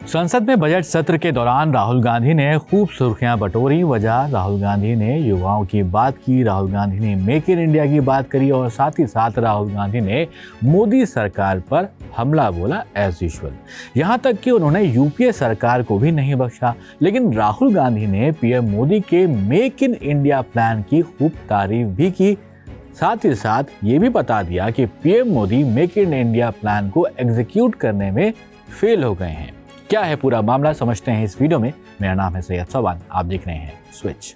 संसद में बजट सत्र के दौरान राहुल गांधी ने खूब सुर्खियां बटोरी। वजह, राहुल गांधी ने युवाओं की बात की, राहुल गांधी ने मेक इन इंडिया की बात करी और साथ ही साथ राहुल गांधी ने मोदी सरकार पर हमला बोला एज यूजुअल। यहाँ तक कि उन्होंने यूपीए सरकार को भी नहीं बख्शा। लेकिन राहुल गांधी ने पीएम मोदी के मेक इन इंडिया प्लान की खूब तारीफ भी की। साथ ही साथ ये भी बता दिया कि PM Modi make in India plan को एग्जीक्यूट करने में फेल हो गए हैं। क्या है पूरा मामला, समझते हैं इस वीडियो में। मेरा नाम है सैयद सवान, आप देख रहे हैं स्विच।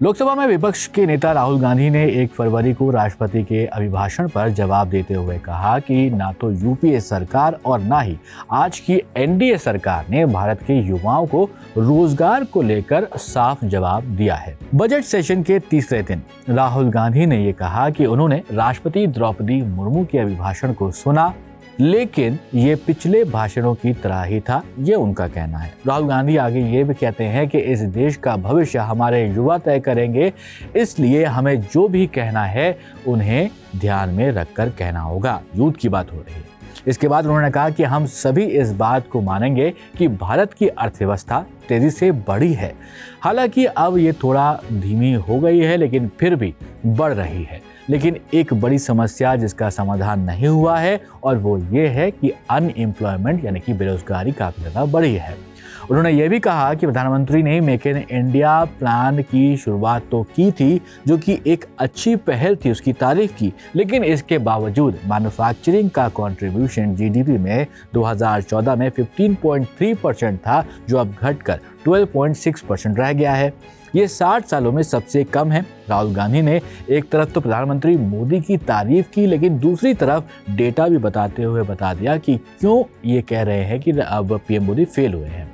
लोकसभा में विपक्ष के नेता राहुल गांधी ने 1 फरवरी को राष्ट्रपति के अभिभाषण पर जवाब देते हुए कहा कि ना तो यूपीए सरकार और ना ही आज की एनडीए सरकार ने भारत के युवाओं को रोजगार को लेकर साफ जवाब दिया है। बजट सेशन के तीसरे दिन राहुल गांधी ने ये कहा कि उन्होंने राष्ट्रपति द्रौपदी मुर्मू के अभिभाषण को सुना, लेकिन ये पिछले भाषणों की तरह ही था, ये उनका कहना है। राहुल गांधी आगे ये भी कहते हैं कि इस देश का भविष्य हमारे युवा तय करेंगे, इसलिए हमें जो भी कहना है उन्हें ध्यान में रखकर कहना होगा। यूथ की बात हो रही है। इसके बाद उन्होंने कहा कि हम सभी इस बात को मानेंगे कि भारत की अर्थव्यवस्था तेजी से बढ़ी है। हालांकि अब ये थोड़ा धीमी हो गई है, लेकिन फिर भी बढ़ रही है। लेकिन एक बड़ी समस्या जिसका समाधान नहीं हुआ है और वो ये है कि अनएम्प्लॉयमेंट यानी कि बेरोजगारी काफी ज़्यादा बढ़ी है। उन्होंने ये भी कहा कि प्रधानमंत्री ने मेक इन इंडिया प्लान की शुरुआत तो की थी, जो कि एक अच्छी पहल थी, उसकी तारीफ की, लेकिन इसके बावजूद मैन्युफैक्चरिंग का कंट्रीब्यूशन जीडीपी में 2014 में 15.3% था, जो अब घटकर 12.6% रह गया है। ये 60 सालों में सबसे कम है। राहुल गांधी ने एक तरफ तो प्रधानमंत्री मोदी की तारीफ की, लेकिन दूसरी तरफ डेटा भी बताते हुए बता दिया कि क्यों ये कह रहे हैं कि अब पीएम मोदी फेल हुए हैं।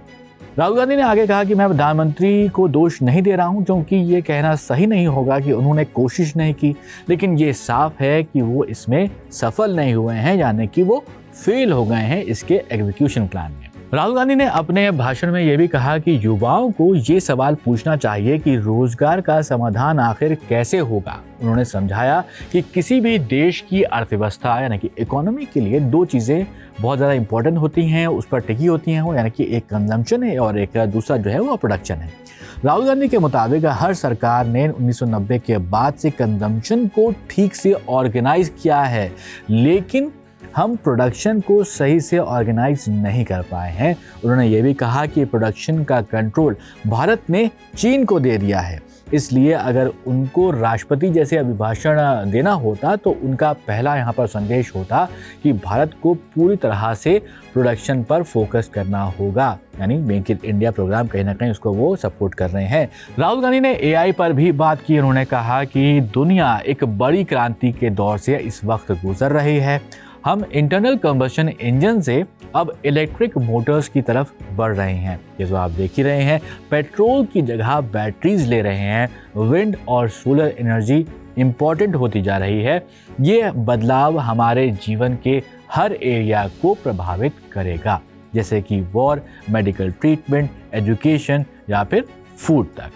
राहुल गांधी ने आगे कहा कि मैं प्रधानमंत्री को दोष नहीं दे रहा हूं, क्योंकि ये कहना सही नहीं होगा कि उन्होंने कोशिश नहीं की, लेकिन ये साफ है कि वो इसमें सफल नहीं हुए हैं, यानी कि वो फेल हो गए हैं इसके एग्जीक्यूशन प्लान में। राहुल गांधी ने अपने भाषण में यह भी कहा कि युवाओं को ये सवाल पूछना चाहिए कि रोजगार का समाधान आखिर कैसे होगा। उन्होंने समझाया कि किसी भी देश की अर्थव्यवस्था यानी कि इकोनॉमी के लिए 2 चीज़ें बहुत ज़्यादा इंपॉर्टेंट होती हैं, उस पर टिकी होती हैं, वो यानी कि एक कंजम्पशन है और एक दूसरा जो है वो प्रोडक्शन है। राहुल गांधी के मुताबिक हर सरकार ने 1990 के बाद से कंजम्पशन को ठीक से ऑर्गेनाइज किया है, लेकिन हम प्रोडक्शन को सही से ऑर्गेनाइज नहीं कर पाए हैं। उन्होंने ये भी कहा कि प्रोडक्शन का कंट्रोल भारत ने चीन को दे दिया है, इसलिए अगर उनको राष्ट्रपति जैसे अभिभाषण देना होता तो उनका पहला यहाँ पर संदेश होता कि भारत को पूरी तरह से प्रोडक्शन पर फोकस करना होगा, यानी मेक इन इंडिया प्रोग्राम कहीं ना कहीं उसको वो सपोर्ट कर रहे हैं। राहुल गांधी ने एआई पर भी बात की। उन्होंने कहा कि दुनिया एक बड़ी क्रांति के दौर से इस वक्त गुजर रही है। हम इंटरनल कंबशन इंजन से अब इलेक्ट्रिक मोटर्स की तरफ बढ़ रहे हैं। ये जो आप देख ही रहे हैं, पेट्रोल की जगह बैटरीज ले रहे हैं। विंड और सोलर एनर्जी इम्पॉर्टेंट होती जा रही है। ये बदलाव हमारे जीवन के हर एरिया को प्रभावित करेगा, जैसे कि वॉर, मेडिकल ट्रीटमेंट, एजुकेशन या फिर फूड तक।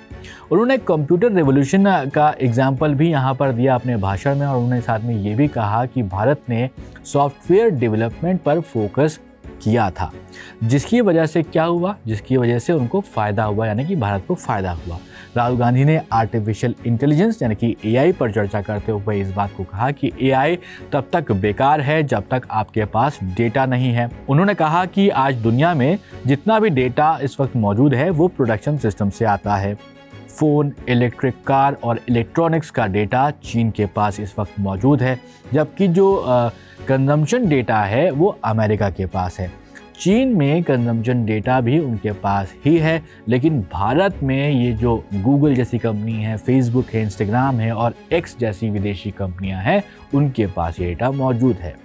उन्होंने कंप्यूटर रेवोल्यूशन का एग्जाम्पल भी यहाँ पर दिया अपने भाषण में, और उन्होंने साथ में ये भी कहा कि भारत ने सॉफ्टवेयर डेवलपमेंट पर फोकस किया था, जिसकी वजह से क्या हुआ, जिसकी वजह से उनको फ़ायदा हुआ, यानी कि भारत को फ़ायदा हुआ। राहुल गांधी ने आर्टिफिशियल इंटेलिजेंस यानी कि एआई पर चर्चा करते हुए इस बात को कहा कि एआई तब तक बेकार है जब तक आपके पास डेटा नहीं है। उन्होंने कहा कि आज दुनिया में जितना भी डेटा इस वक्त मौजूद है वो प्रोडक्शन सिस्टम से आता है। फ़ोन, इलेक्ट्रिक कार और इलेक्ट्रॉनिक्स का डेटा चीन के पास इस वक्त मौजूद है, जबकि जो कंजम्पशन डेटा है वो अमेरिका के पास है। चीन में कंजम्पशन डेटा भी उनके पास ही है, लेकिन भारत में ये जो गूगल जैसी कंपनी है, फेसबुक है, इंस्टाग्राम है और एक्स जैसी विदेशी कंपनियां हैं, उनके पास ये डेटा मौजूद है।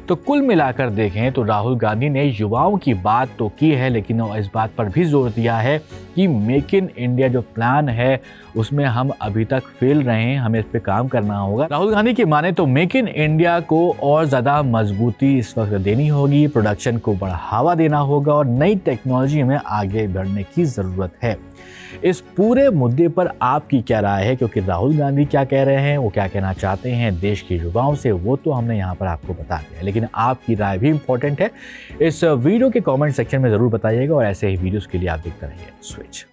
तो कुल मिलाकर देखें तो राहुल गांधी ने युवाओं की बात तो की है, लेकिन इस बात पर भी जोर दिया है कि मेक इन इंडिया जो प्लान है उसमें हम अभी तक फेल रहे हैं, हमें इस पे काम करना होगा। राहुल गांधी की माने तो मेक इन इंडिया को और ज़्यादा मजबूती इस वक्त देनी होगी, प्रोडक्शन को बढ़ावा देना होगा और नई टेक्नोलॉजी में आगे बढ़ने की ज़रूरत है। इस पूरे मुद्दे पर आपकी क्या राय है, क्योंकि राहुल गांधी क्या कह रहे हैं, वो क्या कहना चाहते हैं देश के युवाओं से, वो तो हमने यहाँ पर आपको बता दिया, लेकिन लेकिन आपकी राय भी इंपॉर्टेंट है। इस वीडियो के कमेंट सेक्शन में ज़रूर बताइएगा और ऐसे ही वीडियोज़ के लिए आप देखते रहिए स्विच।